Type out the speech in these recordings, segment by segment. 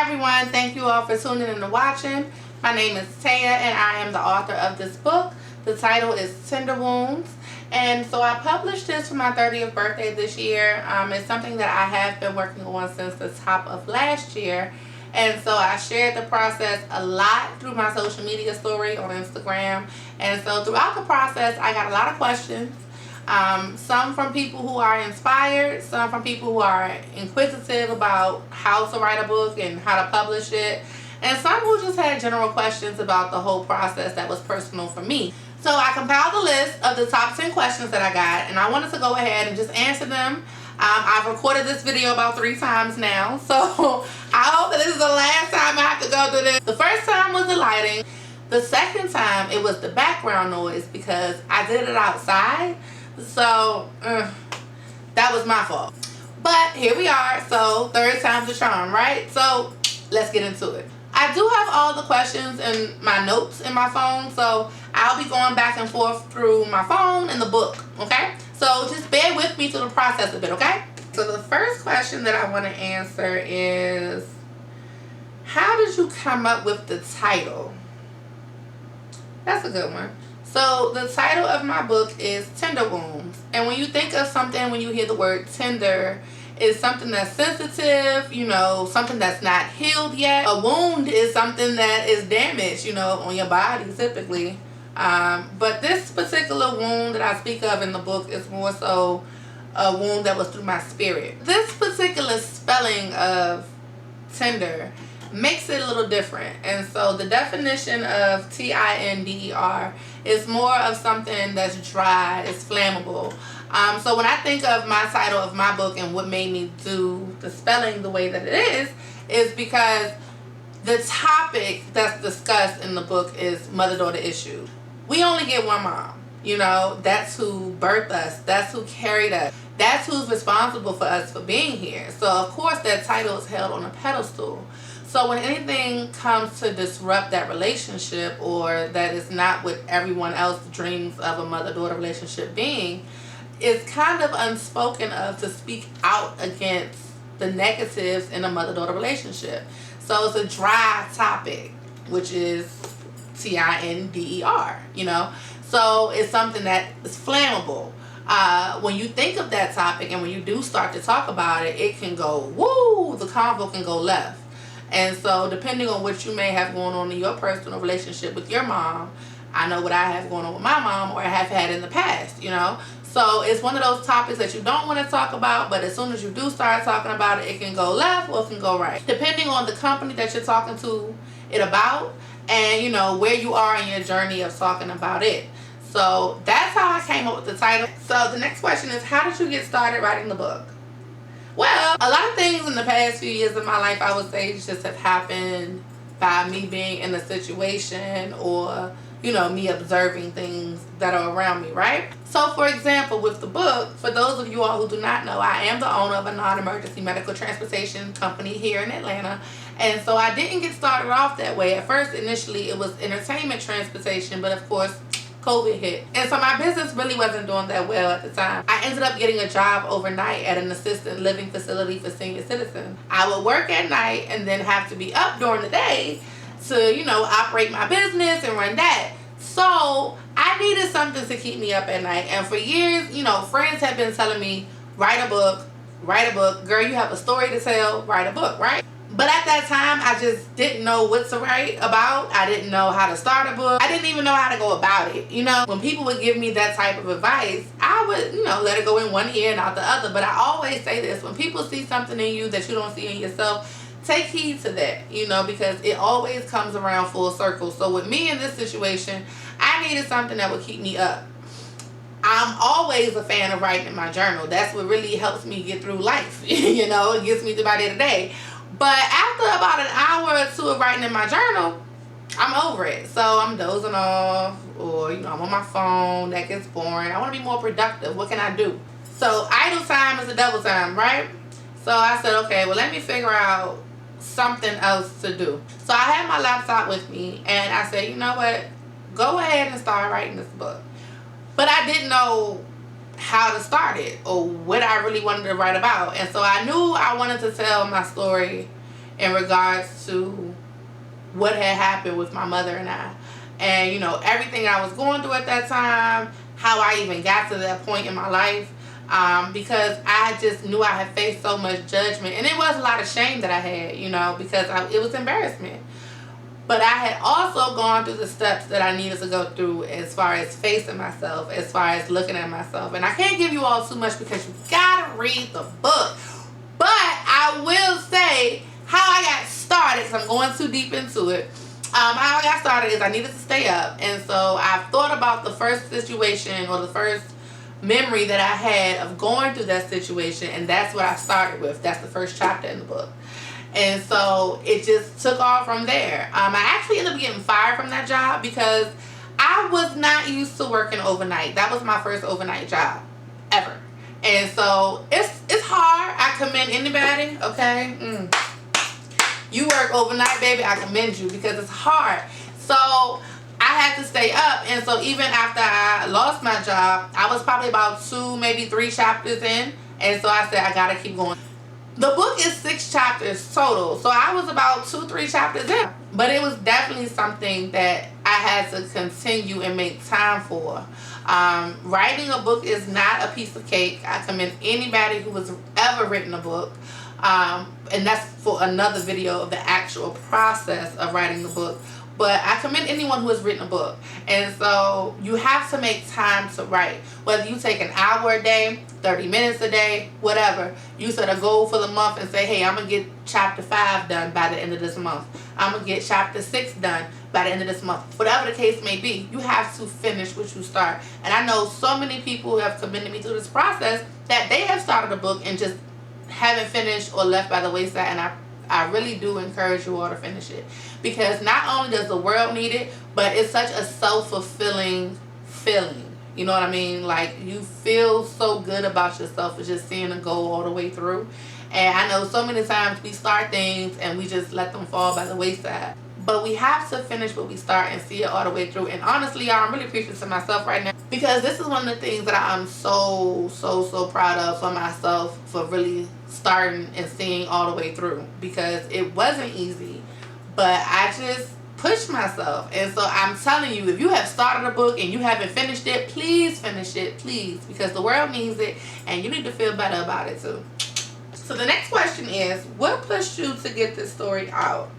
everyone, thank you all for tuning in and watching. My name is Taya and I am the author of this book. The title is Tinder Wounds. And so I published this for my 30th birthday this year. It's something that I have been working on since the top of last year. And so I shared the process a lot through my social media story on Instagram. And so throughout the process, I got a lot of questions. Some from people who are inspired, some from people who are inquisitive about how to write a book and how to publish it, and some who just had general questions about the whole process that was personal for me. So I compiled a list of the top 10 questions that I got, and I wanted to go ahead and just answer them. I've recorded this video about 3 times now, so I hope that this is the last time I have to go through this. The first time was the lighting. The second time it was the background noise because I did it outside. So that was my fault, but here we are. So third time's the charm, right? So let's get into it. I do have all the questions in my notes in my phone, so I'll be going back and forth through my phone and the book, okay? So just bear with me through the process a bit, okay? So the first question that I want to answer is, how did you come up with the title? That's a good one. So the title of my book is Tinder Wounds. And when you think of something, when you hear the word tender, it's something that's sensitive, you know, something that's not healed yet. A wound is something that is damaged, you know, on your body typically. But this particular wound that I speak of in the book is more so a wound that was through my spirit. This particular spelling of tender makes it a little different, and so the definition of Tinder is more of something that's dry, it's flammable. So when I think of my title of my book and what made me do the spelling the way that it is because the topic that's discussed in the book is mother-daughter issues. We only get one mom, you know, that's who birthed us, that's who carried us, that's who's responsible for us for being here. So of course that title is held on a pedestal. So when anything comes to disrupt that relationship, or that is not what everyone else dreams of a mother-daughter relationship being, it's kind of unspoken of to speak out against the negatives in a mother-daughter relationship. So it's a dry topic, which is Tinder, you know. So it's something that is flammable. When you think of that topic and when you do start to talk about it, it can go, woo, the convo can go left. And so depending on what you may have going on in your personal relationship with your mom, I know what I have going on with my mom, or I have had in the past, you know. So it's one of those topics that you don't want to talk about, but as soon as you do start talking about it, it can go left or it can go right. Depending on the company that you're talking to it about, and you know where you are in your journey of talking about it. So that's how I came up with the title. So the next question is, how did you get started writing the book? Well, a lot of things in the past few years of my life, I would say, just have happened by me being in a situation, or, you know, me observing things that are around me, right? So, for example, with the book, for those of you all who do not know, I am the owner of a non-emergency medical transportation company here in Atlanta. And so I didn't get started off that way. At first, initially, it was entertainment transportation, but of course, COVID hit. And so my business really wasn't doing that well at the time. I ended up getting a job overnight at an assisted living facility for senior citizens. I would work at night and then have to be up during the day to, you know, operate my business and run that. So I needed something to keep me up at night. And for years, you know, friends have been telling me, write a book, girl, you have a story to tell, write a book, right? But at that time, I just didn't know what to write about. I didn't know how to start a book. I didn't even know how to go about it. You know, when people would give me that type of advice, I would, you know, let it go in one ear and out the other. But I always say this, when people see something in you that you don't see in yourself, take heed to that, you know, because it always comes around full circle. So with me in this situation, I needed something that would keep me up. I'm always a fan of writing in my journal. That's what really helps me get through life. You know, it gets me through my day to day. But after about an hour or two of writing in my journal, I'm over it. So I'm dozing off, or, you know, I'm on my phone. That gets boring. I want to be more productive. What can I do? So idle time is the devil time, right? So I said, okay, well, let me figure out something else to do. So I had my laptop with me, and I said, you know what? Go ahead and start writing this book. But I didn't know how to start it or what I really wanted to write about. And so I knew I wanted to tell my story in regards to what had happened with my mother and I. And, you know, everything I was going through at that time, how I even got to that point in my life. Because I just knew I had faced so much judgment. And it was a lot of shame that I had, you know, because it was embarrassment. But I had also gone through the steps that I needed to go through as far as facing myself, as far as looking at myself. And I can't give you all too much because you gotta read the book. But I will say how I got started, because I'm going too deep into it. How I got started is I needed to stay up. And so I thought about the first situation or the first memory that I had of going through that situation. And that's what I started with. That's the first chapter in the book. And so it just took off from there. I actually ended up getting fired from that job because I was not used to working overnight. That was my first overnight job ever. And so it's hard. I commend anybody, okay? You work overnight, baby, I commend you because it's hard. So I had to stay up. And so even after I lost my job, I was probably about 2, maybe 3 chapters in. And so I said, I gotta keep going. The book is 6 chapters total, so I was about 2-3 chapters in. But it was definitely something that I had to continue and make time for. Writing a book is not a piece of cake. I commend anybody who has ever written a book. And that's for another video of the actual process of writing the book. But I commend anyone who has written a book. And so you have to make time to write. Whether you take an hour a day, 30 minutes a day, whatever. You set a goal for the month and say, hey, I'm going to get chapter 5 done by the end of this month. I'm going to get chapter 6 done by the end of this month. Whatever the case may be, you have to finish what you start. And I know so many people who have commended me through this process that they have started a book and just haven't finished or left by the wayside. And I really do encourage you all to finish it, because not only does the world need it, but it's such a self-fulfilling feeling. You know what I mean? Like, you feel so good about yourself for just seeing a goal all the way through. And I know so many times we start things and we just let them fall by the wayside. But we have to finish what we start and see it all the way through. And honestly, y'all, I'm really preaching to myself right now, because this is one of the things that I'm so proud of for myself, for really starting and seeing all the way through. Because it wasn't easy, but I just pushed myself. And so I'm telling you, if you have started a book and you haven't finished it, please finish it, please. Because the world needs it and you need to feel better about it too. So the next question is, what pushed you to get this story out?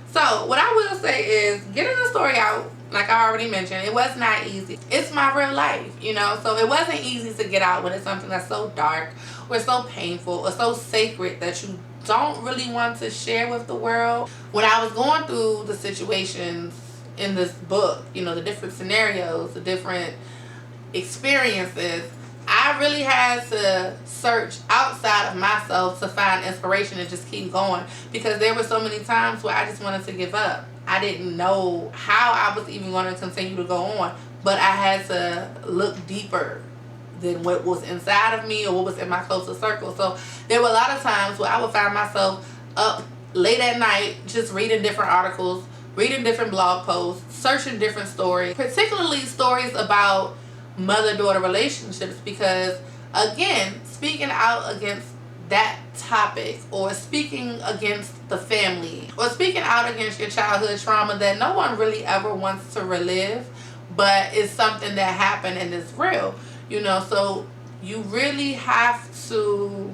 So what I will say is, getting the story out, like I already mentioned, it was not easy. It's my real life, you know, so it wasn't easy to get out when it's something that's so dark or so painful or so sacred that you don't really want to share with the world. When I was going through the situations in this book, you know, the different scenarios, the different experiences, I really had to search outside of myself to find inspiration and just keep going, because there were so many times where I just wanted to give up. I didn't know how I was even going to continue to go on, but I had to look deeper than what was inside of me or what was in my closer circle. So there were a lot of times where I would find myself up late at night just reading different articles, reading different blog posts, searching different stories, particularly stories about mother-daughter relationships, because again, speaking out against that topic, or speaking against the family, or speaking out against your childhood trauma that no one really ever wants to relive, but it's something that happened and is real, you know. So you really have to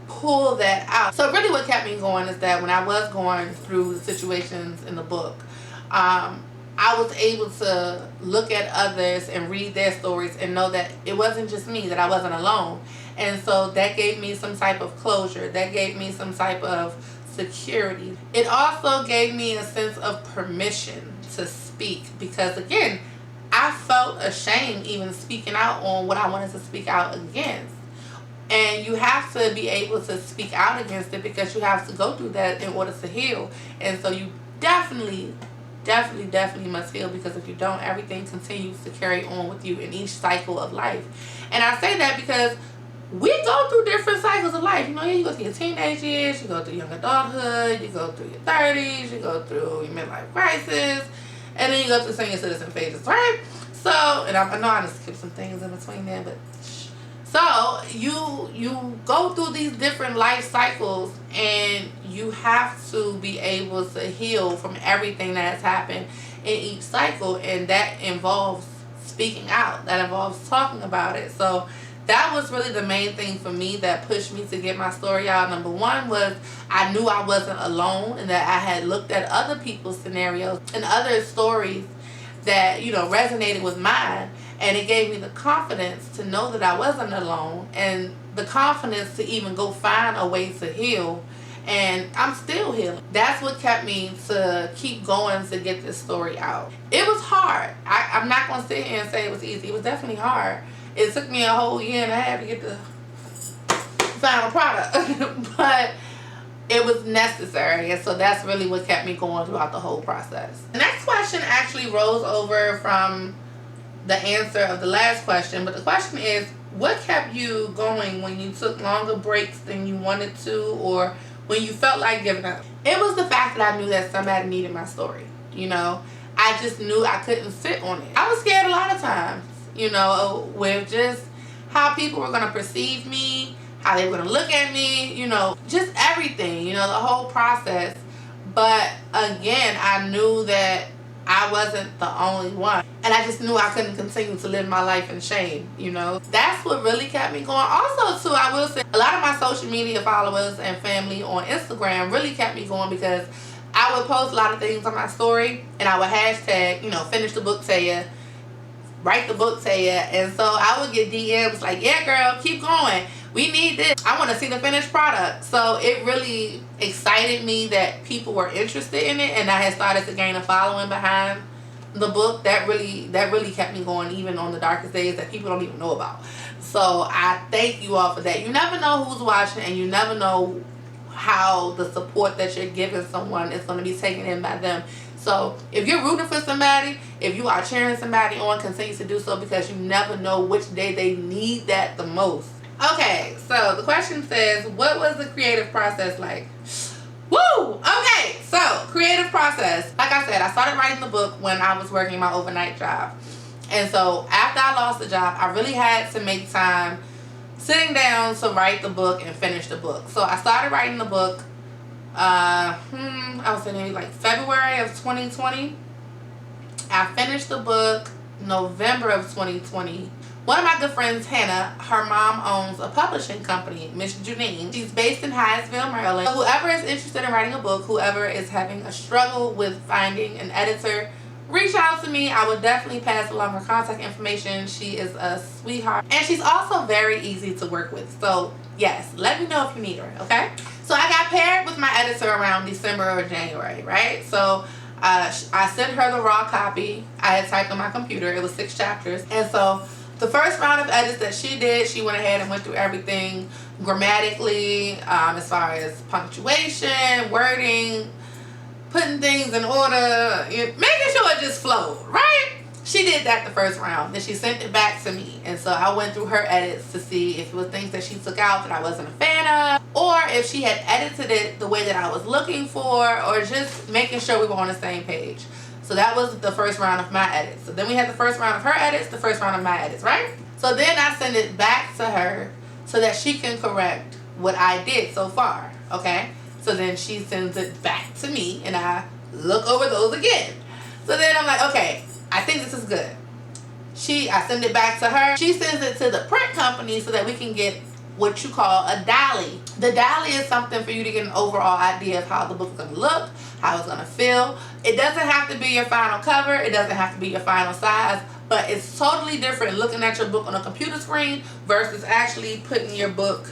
pull that out. So really what kept me going is that when I was going through the situations in the book, I was able to look at others and read their stories and know that it wasn't just me, that I wasn't alone. And so that gave me some type of closure. That gave me some type of security. It also gave me a sense of permission to speak, because again, I felt ashamed even speaking out on what I wanted to speak out against. And you have to be able to speak out against it, because you have to go through that in order to heal. And so you definitely must heal, because if you don't, everything continues to carry on with you in each cycle of life. And I say that because we go through different cycles of life. You know, you go through your teenage years, you go through young adulthood, you go through your 30s, you go through your midlife crisis, and then you go through senior citizen phases, right? So, and I know I just skipped some things in between there, but So you go through these different life cycles, and you have to be able to heal from everything that has happened in each cycle, and that involves speaking out. That involves talking about it. So that was really the main thing for me that pushed me to get my story out. Number one was I knew I wasn't alone, and that I had looked at other people's scenarios and other stories that, you know, resonated with mine, and it gave me the confidence to know that I wasn't alone, and the confidence to even go find a way to heal. And I'm still healing. That's what kept me to keep going to get this story out. It was hard. I'm not going to sit here and say it was easy. It was definitely hard. It took me a whole year and a half to get the final product. But it was necessary, and so that's really what kept me going throughout the whole process. The next question actually rolls over from the answer of the last question, but the question is, what kept you going when you took longer breaks than you wanted to, or when you felt like giving up? It was the fact that I knew that somebody needed my story. You know, I just knew I couldn't sit on it. I was scared a lot of times, you know, with just how people were going to perceive me, how they were going to look at me, you know, just everything, you know, the whole process. But again, I knew that I wasn't the only one. And I just knew I couldn't continue to live my life in shame, you know. That's what really kept me going. Also, too, I will say, a lot of my social media followers and family on Instagram really kept me going, because I would post a lot of things on my story, and I would hashtag, you know, finish the book, Taya, write the book, Taya. And so I would get DMs like, yeah, girl, keep going. We need this. I want to see the finished product. So it really excited me that people were interested in it, and I had started to gain a following behind the book. That really kept me going, even on the darkest days that people don't even know about. So I thank you all for that. You never know who's watching, and you never know how the support that you're giving someone is going to be taken in by them. So if you're rooting for somebody, if you are cheering somebody on, continue to do so, because you never know which day they need that the most. Okay, so the question says, what was the creative process like? Woo! Okay, so creative process. Like I said, I started writing the book when I was working my overnight job. And so after I lost the job, I really had to make time sitting down to write the book and finish the book. So I started writing the book, I was saying like February of 2020. I finished the book November of 2020. One of my good friends, Hannah, her mom owns a publishing company, Miss Janine. She's based in Hyattsville, Maryland. So whoever is interested in writing a book, whoever is having a struggle with finding an editor, reach out to me. I would definitely pass along her contact information. She is a sweetheart, and she's also very easy to work with. So yes, let me know if you need her, okay? So I got paired with my editor around December or January, right? So I sent her the raw copy. I had typed on my computer. It was 6 chapters. And so the first round of edits that she did, she went ahead and went through everything grammatically, as far as punctuation, wording, putting things in order, making sure it just flowed, right? She did that the first round. Then she sent it back to me. And so I went through her edits to see if it was things that she took out that I wasn't a fan of, or if she had edited it the way that I was looking for, or just making sure we were on the same page. So that was the first round of my edits. So then we had the first round of her edits, the first round of my edits, right? So then I send it back to her so that she can correct what I did so far, okay? So then she sends it back to me, and I look over those again. So then I'm like, okay, I think this is good. I send it back to her. She sends it to the print company so that we can get what you call a dolly. The dolly is something for you to get an overall idea of how the book is going to look, how it's going to feel. It doesn't have to be your final cover. It doesn't have to be your final size. But it's totally different looking at your book on a computer screen versus actually putting your book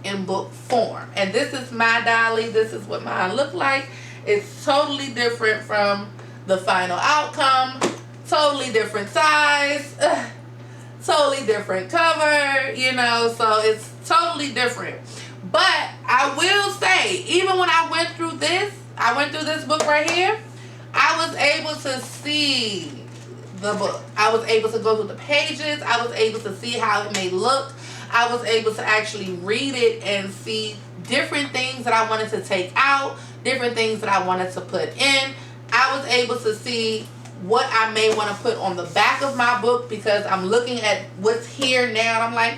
in book form. And this is my dolly. This is what mine looked like. It's totally different from the final outcome. Totally different size. Totally different cover, you know, so it's totally different. But I will say, even when I went through this book right here, I was able to see the book. I was able to go through the pages. I was able to see how it may look. I was able to actually read it and see different things that I wanted to take out, different things that I wanted to put in. I was able to see what I may want to put on the back of my book, because I'm looking at what's here now and I'm like,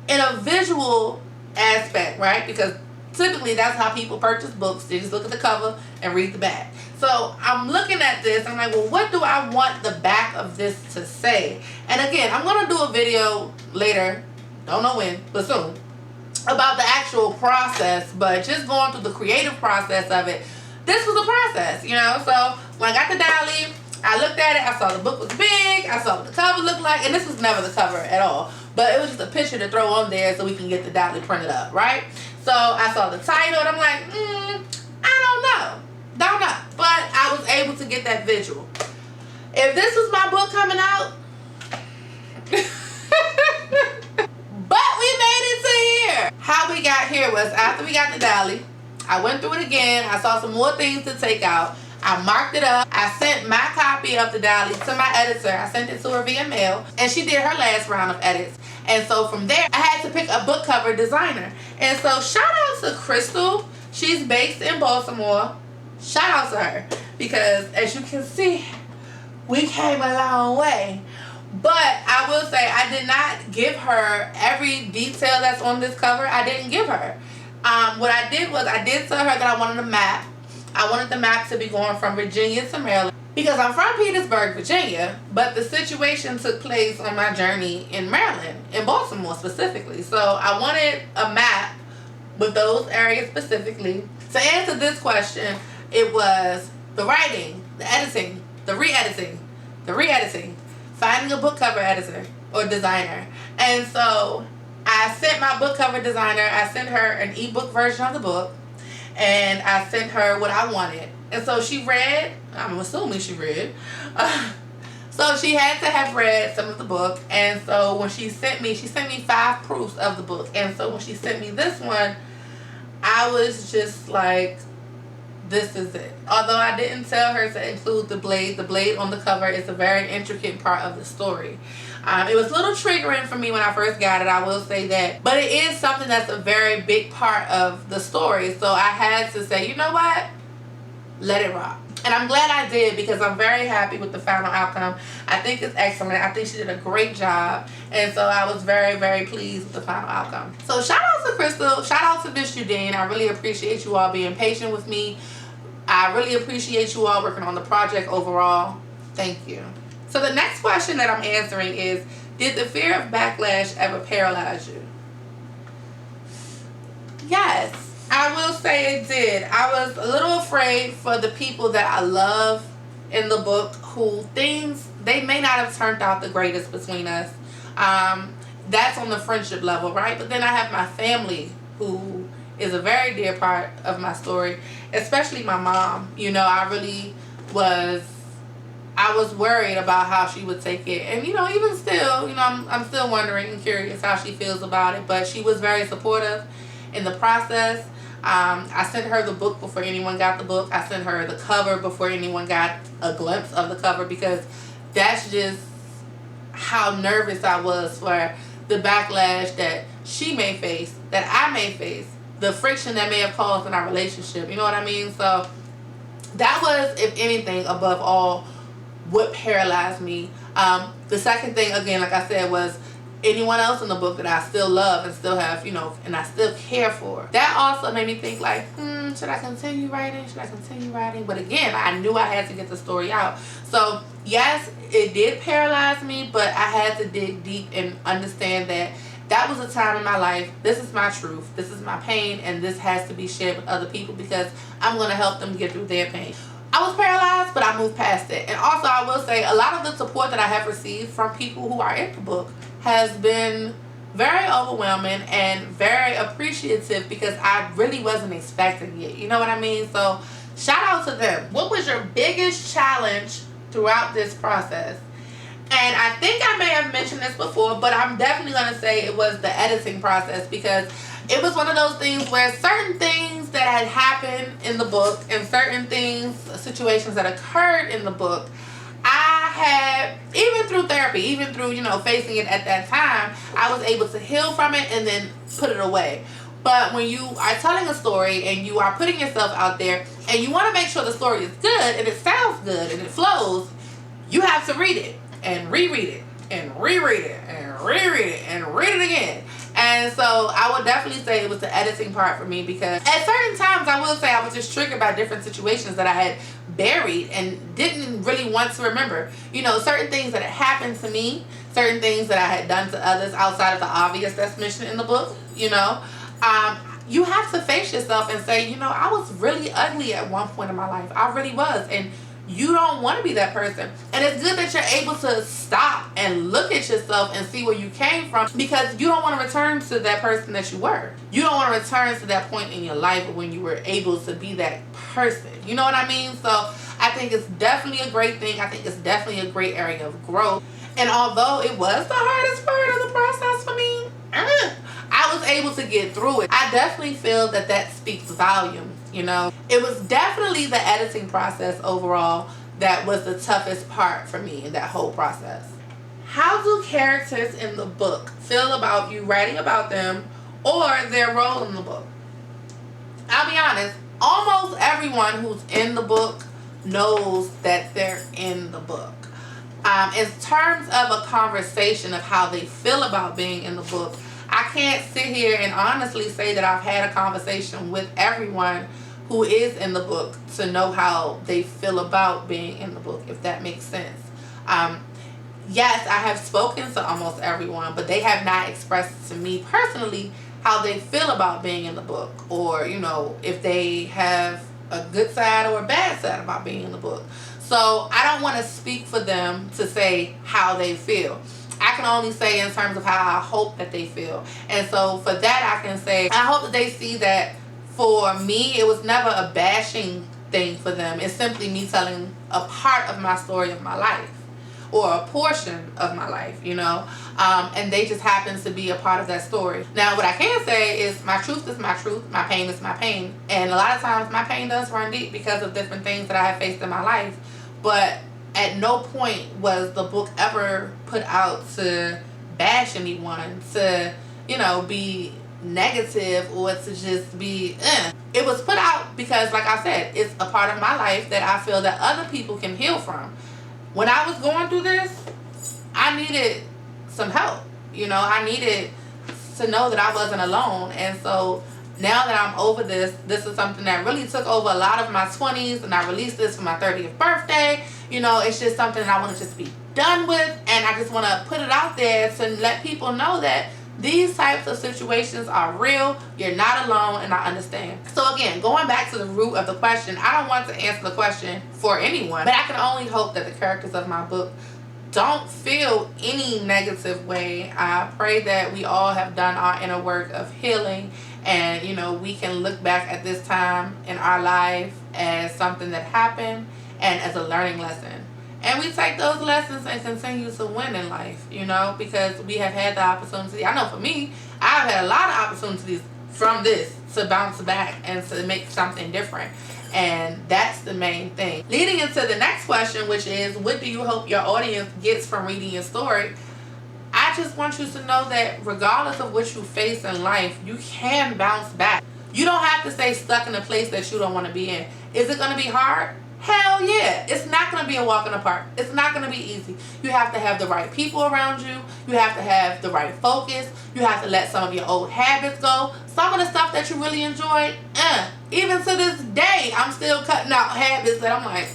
in a visual aspect, right? Because typically that's how people purchase books. They just look at the cover and read the back. So I'm looking at this, I'm like, well, what do I want the back of this to say? And again, I'm going to do a video later, don't know when, but soon, about the actual process. But just going through the creative process of it, this was a process, you know. So when I got the dolly, I looked at it, I saw the book was big, I saw what the cover looked like, and this was never the cover at all, but it was just a picture to throw on there so we can get the dolly printed up, right? So I saw the title and I'm like, I don't know, but I was able to get that visual. If this was my book coming out, but we made it to here. How we got here was after we got the dolly, I went through it again, I saw some more things to take out, I marked it up, I sent my copy of the dolly to my editor, I sent it to her via mail, and she did her last round of edits. And so from there, I had to pick a book cover designer. And so shout out to Crystal, she's based in Baltimore. Shout out to her, because as you can see, we came a long way. But I will say, I did not give her every detail that's on this cover. I didn't give her. What I did was, I did tell her that I wanted a map. I wanted the map to be going from Virginia to Maryland, because I'm from Petersburg, Virginia, but the situation took place on my journey in Maryland, in Baltimore specifically. So I wanted a map with those areas specifically. To answer this question, it was the writing, the editing, the re-editing, finding a book cover editor or designer. And so I sent my book cover designer, I sent her an ebook version of the book, and I sent her what I wanted. And so she read, I'm assuming she read, so she had to have read some of the book. And so when she sent me 5 proofs of the book. And so when she sent me this one, I was just like, this is it. Although I didn't tell her to include the blade on the cover is a very intricate part of the story. It was a little triggering for me when I first got it, I will say that. But it is something that's a very big part of the story. So I had to say, you know what? Let it rock. And I'm glad I did, because I'm very happy with the final outcome. I think it's excellent. I think she did a great job. And so I was very, very pleased with the final outcome. So shout out to Crystal. Shout out to Miss Judine. I really appreciate you all being patient with me. I really appreciate you all working on the project overall. Thank you. So the next question that I'm answering is, did the fear of backlash ever paralyze you? Yes, I will say it did. I was a little afraid for the people that I love in the book, who they may not have turned out the greatest between us. That's on the friendship level, right? But then I have my family, who is a very dear part of my story, especially my mom. You know, I was worried about how she would take it. And, you know, even still, you know, I'm still wondering and curious how she feels about it. But she was very supportive in the process. I sent her the book before anyone got the book. I sent her the cover before anyone got a glimpse of the cover, because that's just how nervous I was for the backlash that she may face, that I may face, the friction that may have caused in our relationship. You know what I mean? So that was, if anything, above all, what paralyzed me. The second thing, again, like I said, was anyone else in the book that I still love and still have, you know, and I still care for. That also made me think like, should I continue writing? Should I continue writing? But again, I knew I had to get the story out. So yes, it did paralyze me, but I had to dig deep and understand that that was a time in my life. This is my truth. This is my pain, and this has to be shared with other people, because I'm going to help them get through their pain. I was paralyzed, but I moved past it. And also, I will say, a lot of the support that I have received from people who are in the book has been very overwhelming and very appreciative, because I really wasn't expecting it. You know what I mean? So shout out to them. What was your biggest challenge throughout this process? And I think I may have mentioned this before, but I'm definitely going to say it was the editing process, because it was one of those things where certain things that had happened in the book and certain things, situations that occurred in the book, I had, even through therapy, even through, you know, facing it at that time, I was able to heal from it and then put it away. But when you are telling a story and you are putting yourself out there and you want to make sure the story is good and it sounds good and it flows, you have to read it and reread it and reread it and reread it and read it again. And so I would definitely say it was the editing part for me, because at certain times I will say I was just triggered by different situations that I had buried and didn't really want to remember. You know, certain things that had happened to me, certain things that I had done to others outside of the obvious that's mentioned in the book, you know. You have to face yourself and say, you know, I was really ugly at one point in my life. I really was. And you don't want to be that person. And it's good that you're able to stop and look at yourself and see where you came from, because you don't want to return to that person that you were. You don't want to return to that point in your life when you were able to be that person. You know what I mean? So I think it's definitely a great thing. I think it's definitely a great area of growth. And although it was the hardest part of the process for me, I was able to get through it. I definitely feel that that speaks volumes. You know, it was definitely the editing process overall that was the toughest part for me in that whole process. How do characters in the book feel about you writing about them or their role in the book? I'll be honest, almost everyone who's in the book knows that they're in the book. In terms of a conversation of how they feel about being in the book, I can't sit here and honestly say that I've had a conversation with everyone who is in the book to know how they feel about being in the book, if that makes sense. Yes, I have spoken to almost everyone, but they have not expressed to me personally how they feel about being in the book, or, you know, if they have a good side or a bad side about being in the book. So I don't want to speak for them to say how they feel. I can only say in terms of how I hope that they feel. And so for that, I can say I hope that they see that for me, it was never a bashing thing for them. It's simply me telling a part of my story of my life, or a portion of my life, you know. And they just happen to be a part of that story. Now, what I can say is my truth is my truth, my pain is my pain. And a lot of times my pain does run deep because of different things that I have faced in my life. But at no point was the book ever put out to bash anyone, to, you know, be negative, or to just be It was put out because, like I said, it's a part of my life that I feel that other people can heal from. When I was going through this, I needed some help. You know, I needed to know that I wasn't alone. And so now that I'm over this, this is something that really took over a lot of my 20s, and I released this for my 30th birthday. You know, it's just something that I want to just be done with, and I just want to put it out there to let people know that these types of situations are real. You're not alone, and I understand. So again, going back to the root of the question, I don't want to answer the question for anyone, but I can only hope that the characters of my book don't feel any negative way. I pray that we all have done our inner work of healing, and, you know, we can look back at this time in our life as something that happened and as a learning lesson. And we take those lessons and continue to win in life, you know, because we have had the opportunity. I know for me, I've had a lot of opportunities from this to bounce back and to make something different. And that's the main thing. Leading into the next question, which is, what do you hope your audience gets from reading your story? I just want you to know that regardless of what you face in life, you can bounce back. You don't have to stay stuck in a place that you don't want to be in. Is it going to be hard? Hell yeah. It's not going to be a walk in the park. It's not going to be easy. You have to have the right people around you. You have to have the right focus. You have to let some of your old habits go. Some of the stuff that you really enjoyed, even to this day, I'm still cutting out habits that I'm like,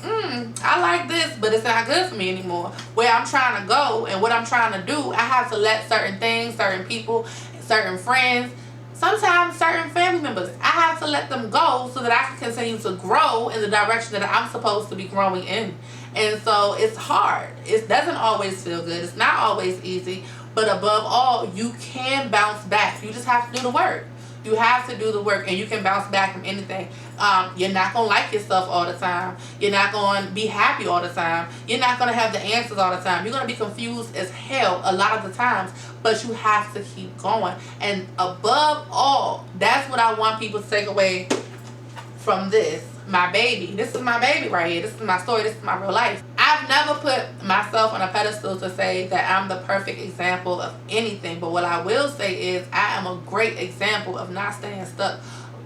I like this, but it's not good for me anymore. Where I'm trying to go and what I'm trying to do, I have to let certain things, certain people, certain friends, sometimes certain family members, I have to let them go so that I can continue to grow in the direction that I'm supposed to be growing in. And so it's hard. It doesn't always feel good. It's not always easy. But above all, you can bounce back. You just have to do the work. You have to do the work, and you can bounce back from anything. You're not going to like yourself all the time. You're not going to be happy all the time. You're not going to have the answers all the time. You're going to be confused as hell a lot of the times, but you have to keep going. And above all, that's what I want people to take away from this. My baby. This is my baby right here. This is my story. This is my real life. I've never put myself on a pedestal to say that I'm the perfect example of anything. But what I will say is I am a great example of not staying stuck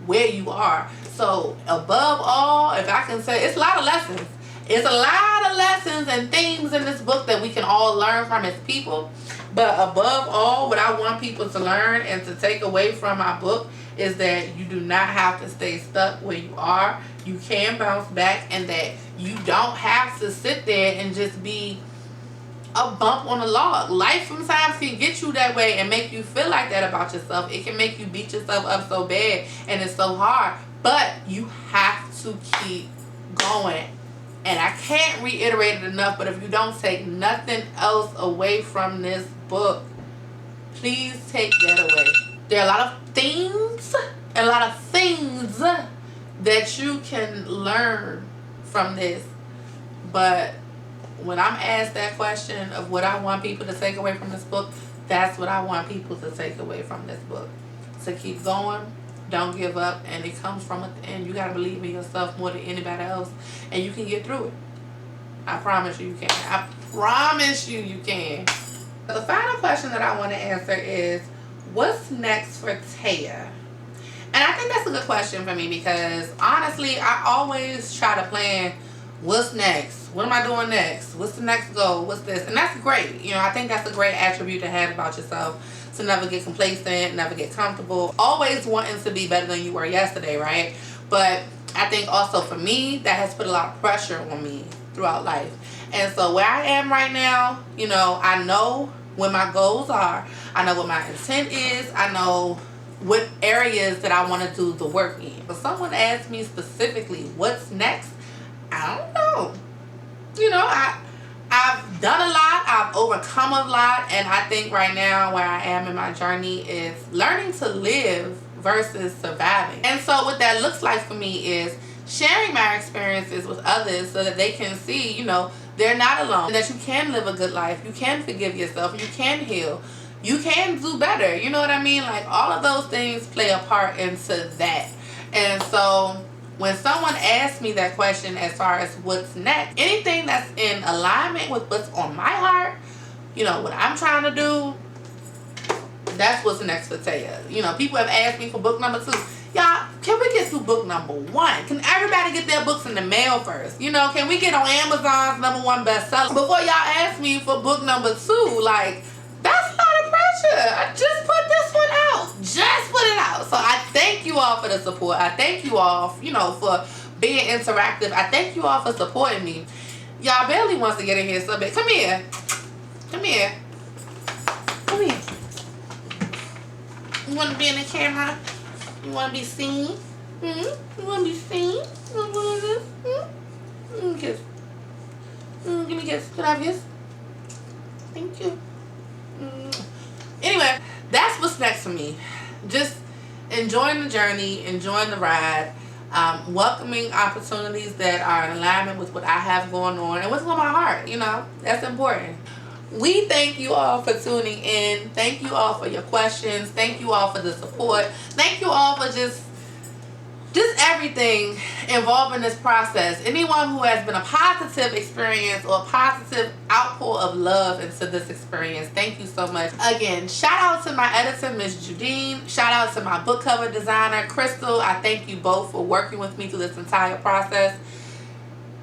where you are. So above all, if I can say, it's a lot of lessons. It's a lot of lessons and themes in this book that we can all learn from as people. But above all, what I want people to learn and to take away from my book is that you do not have to stay stuck where you are. You can bounce back, and that you don't have to sit there and just be a bump on a log. Life sometimes can get you that way and make you feel like that about yourself. It can make you beat yourself up so bad and it's so hard. But you have to keep going. And I can't reiterate it enough, but if you don't take nothing else away from this book, please take that away. There are a lot of things that you can learn from this. But when I'm asked that question of what I want people to take away from this book, that's what I want people to take away from this book. So keep going. Don't give up. And it comes from within. You got to believe in yourself more than anybody else. And you can get through it. I promise you can. I promise you can. The final question that I want to answer is, what's next for Taya? And I think that's a good question for me because, honestly, I always try to plan what's next. What am I doing next? What's the next goal? What's this? And that's great. You know, I think that's a great attribute to have about yourself, to never get complacent, never get comfortable, always wanting to be better than you were yesterday, right? But I think also for me, that has put a lot of pressure on me throughout life. And so where I am right now, you know, I know what my goals are. I know what my intent is. I know what areas that I want to do the work in. But someone asked me specifically, what's next? I don't know. You know, I've done a lot. I've overcome a lot. And I think right now where I am in my journey is learning to live versus surviving. And so what that looks like for me is sharing my experiences with others so that they can see, you know, they're not alone. That you can live a good life. You can forgive yourself. You can heal. You can do better. You know what I mean? Like, all of those things play a part into that. And so when someone asks me that question as far as what's next, anything that's in alignment with what's on my heart, you know, what I'm trying to do, that's what's next for Taya. You know, people have asked me for book number 2. Y'all, can we get through book number 1? Can everybody get their books in the mail first? You know, can we get on Amazon's #1 bestseller before y'all ask me for book number 2? Like, that's a lot of pressure. I just put this one out. Just put it out. So I thank you all for the support. I thank you all, you know, for being interactive. I thank you all for supporting me. Y'all barely wants to get in here so bad. Come here. Come here. Come here. You want to be in the camera? You want to be seen? You want to be seen? You want to do this? Give me a kiss. Give me a kiss. Can I have a kiss? Thank you. Anyway, that's what's next for me. Just enjoying the journey, enjoying the ride, welcoming opportunities that are in alignment with what I have going on and what's on my heart. You know, that's important. We thank you all for tuning in. Thank you all for your questions. Thank you all for the support. Thank you all for just everything involved in this process. Anyone who has been a positive experience or a positive outpour of love into this experience, thank you so much. Again, shout out to my editor, Miss Judine. Shout out to my book cover designer, Crystal. I thank you both for working with me through this entire process.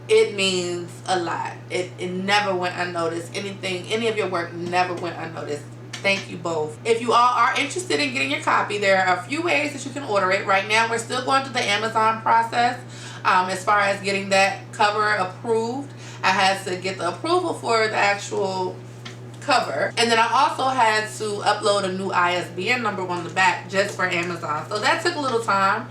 It means a lot. It never went unnoticed. Any of your work never went unnoticed. Thank you both. If you all are interested in getting your copy, there are a few ways that you can order it. Right now, we're still going through the Amazon process as far as getting that cover approved. I had to get the approval for the actual cover. And then I also had to upload a new ISBN number on the back just for Amazon. So that took a little time.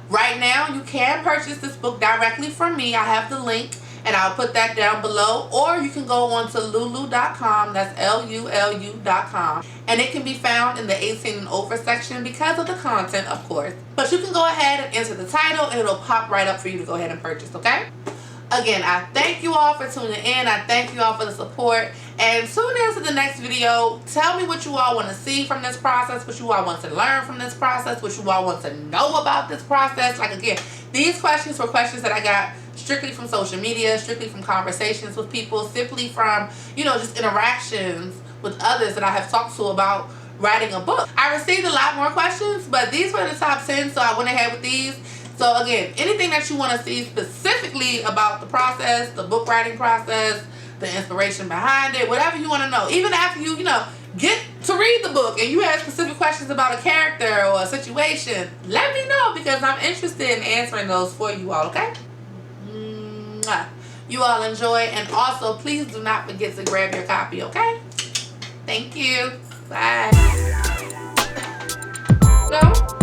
Right now, you can purchase this book directly from me. I have the link, and I'll put that down below. Or you can go on to lulu.com. That's LULU.com. And it can be found in the 18 and over section because of the content, of course. But you can go ahead and enter the title, and it'll pop right up for you to go ahead and purchase, okay? Again, I thank you all for tuning in. I thank you all for the support. And tune in to the next video. Tell me what you all want to see from this process, what you all want to learn from this process, what you all want to know about this process. Like, again, these questions were questions that I got strictly from social media, strictly from conversations with people, simply from, you know, just interactions with others that I have talked to about writing a book. I received a lot more questions, but these were the top 10, so I went ahead with these. So again, anything that you want to see specifically about the process, the book writing process, the inspiration behind it, whatever you want to know. Even after you know, get to read the book and you have specific questions about a character or a situation, let me know because I'm interested in answering those for you all, okay? Mwah. You all enjoy, and also please do not forget to grab your copy, okay? Thank you. Bye. No?